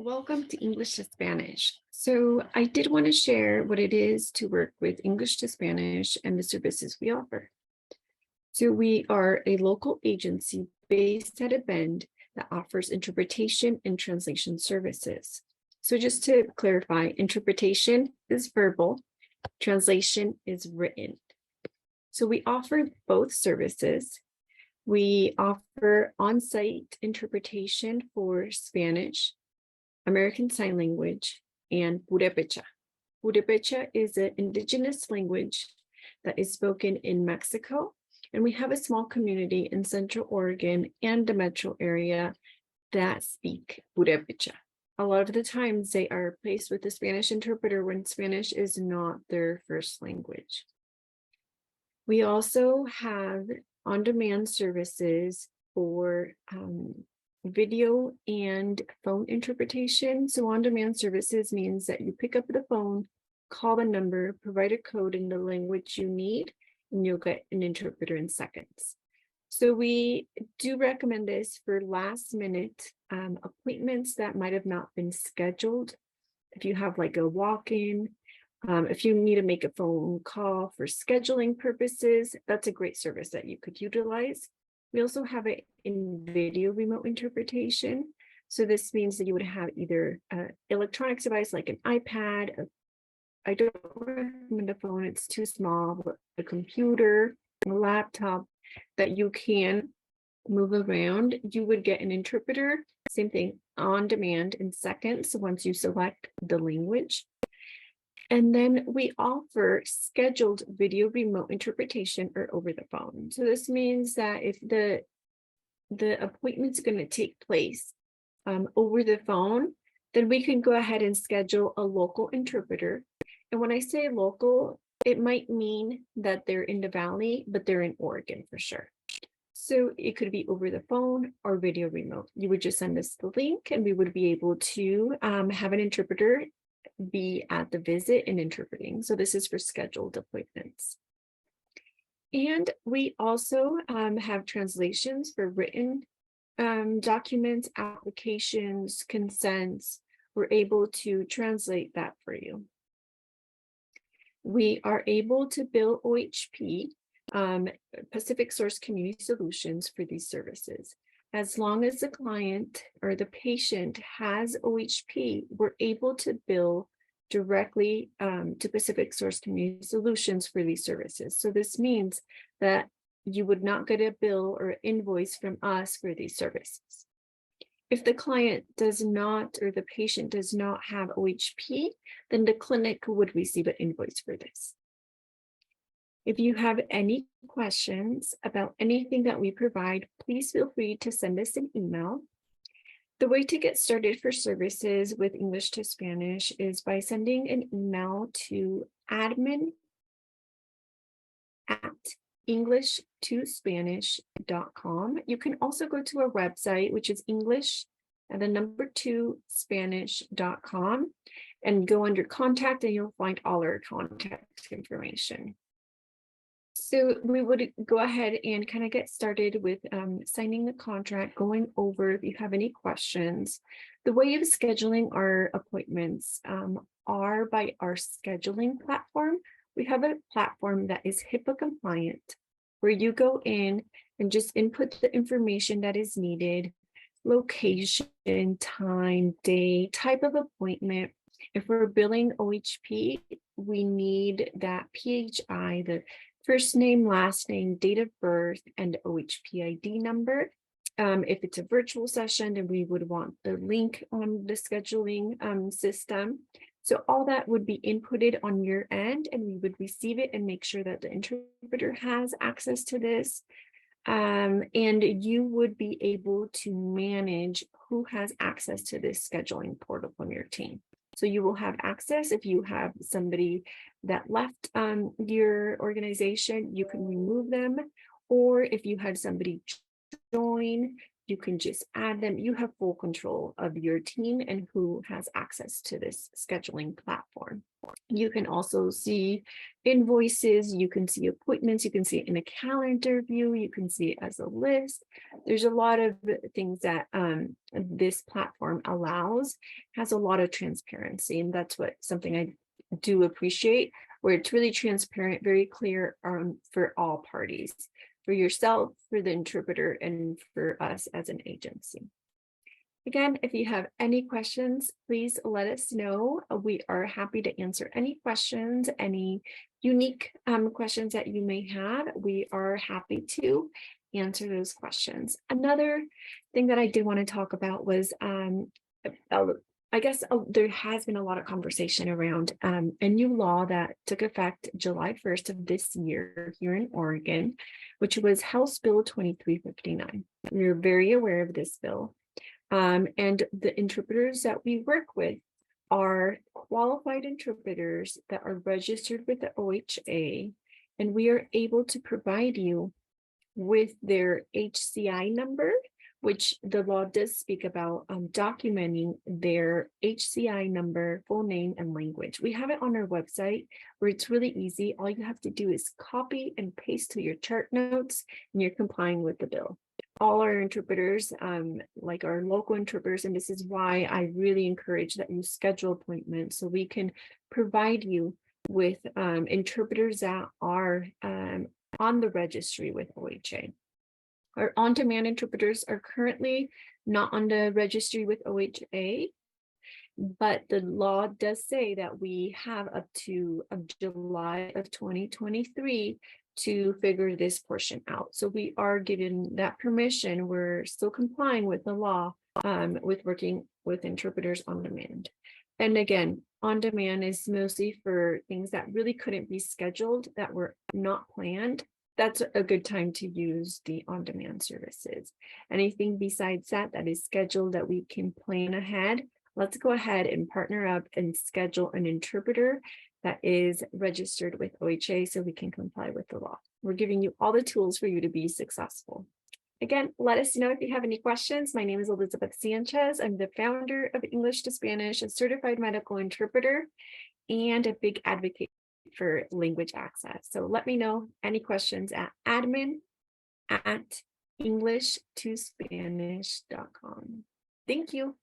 Welcome to English to Spanish. So I did want to share what it is to work with English to Spanish and the services we offer. So we are a local agency based at a Bend that offers interpretation and translation services. So just to clarify, interpretation is verbal, translation is written. So we offer both services. We offer on-site interpretation for Spanish, American Sign Language, and Purepecha. Purepecha is an indigenous language that is spoken in Mexico, and we have a small community in Central Oregon and the metro area that speak Purepecha. A lot of the times they are placed with a Spanish interpreter when Spanish is not their first language. We also have on-demand services for video and phone interpretation. So on-demand services means that you pick up the phone, call the number, provide a code in the language you need, and you'll get an interpreter in seconds. So we do recommend this for last minute appointments that might have not been scheduled. If you have like a walk-in, if you need to make a phone call for scheduling purposes, that's a great service that you could utilize. We also have it in video remote interpretation. So this means that you would have either an electronics device like an iPad, I don't recommend a phone, it's too small, but a computer, a laptop that you can move around. You would get an interpreter, same thing, on demand in seconds once you select the language. And then we offer scheduled video remote interpretation or over the phone. So this means that if the appointment's going to take place over the phone, then we can go ahead and schedule a local interpreter. And when I say local, it might mean that they're in the Valley, but they're in Oregon for sure. So it could be over the phone or video remote. You would just send us the link and we would be able to have an interpreter be at the visit and interpreting. So this is for scheduled appointments. And we also have translations for written documents, applications, consents. We're able to translate that for you. We are able to bill OHP, Pacific Source Community Solutions, for these services. As long as the client or the patient has OHP, we're able to bill directly to Pacific Source Community Solutions for these services. So this means that you would not get a bill or invoice from us for these services. If the client does not or the patient does not have OHP, then the clinic would receive an invoice for this. If you have any questions about anything that we provide, please feel free to send us an email. The way to get started for services with English to Spanish is by sending an email to admin@englishttospanish.com. You can also go to our website, which is English2Spanish.com, and go under contact and you'll find all our contact information. So we would go ahead and kind of get started with signing the contract, going over if you have any questions. The way of scheduling our appointments are by our scheduling platform. We have a platform that is HIPAA compliant, where you go in and just input the information that is needed, location, time, day, type of appointment. If we're billing OHP, we need that PHI, the first name, last name, date of birth, and OHP ID number. If it's a virtual session, then we would want the link on the scheduling system. So all that would be inputted on your end, and we would receive it and make sure that the interpreter has access to this. And you would be able to manage who has access to this scheduling portal from your team. So you will have access. If you have somebody that left your organization, you can remove them. Or if you had somebody join, you can just add them. You have full control of your team and who has access to this scheduling platform. You can also see invoices, you can see appointments, you can see it in a calendar view, you can see it as a list. There's a lot of things that this platform allows, has a lot of transparency, and that's what something I do appreciate, where it's really transparent, very clear for all parties, for yourself, for the interpreter, and for us as an agency. Again, if you have any questions, please let us know. We are happy to answer any questions, any unique questions that you may have. We are happy to answer those questions. Another thing that I did want to talk about was, I guess there has been a lot of conversation around a new law that took effect July 1st of this year here in Oregon, which was House Bill 2359. We're very aware of this bill. And the interpreters that we work with are qualified interpreters that are registered with the OHA, and we are able to provide you with their HCI number, which the law does speak about documenting their HCI number, full name, and language. We have it on our website where it's really easy. All you have to do is copy and paste to your chart notes, and you're complying with the bill. All our interpreters, like our local interpreters, and this is why I really encourage that you schedule appointments so we can provide you with interpreters that are on the registry with OHA. Our on-demand interpreters are currently not on the registry with OHA, but the law does say that we have up to July of 2023 to figure this portion out. So we are given that permission. We're still complying with the law with working with interpreters on demand. And again, on demand is mostly for things that really couldn't be scheduled, that were not planned. That's a good time to use the on-demand services. Anything besides that is scheduled that we can plan ahead, let's go ahead and partner up and schedule an interpreter that is registered with OHA so we can comply with the law. We're giving you all the tools for you to be successful. Again, let us know if you have any questions. My name is Elizabeth Sanchez. I'm the founder of English to Spanish, a certified medical interpreter, and a big advocate for language access. So let me know any questions at admin@englishtosspanish.com. Thank you.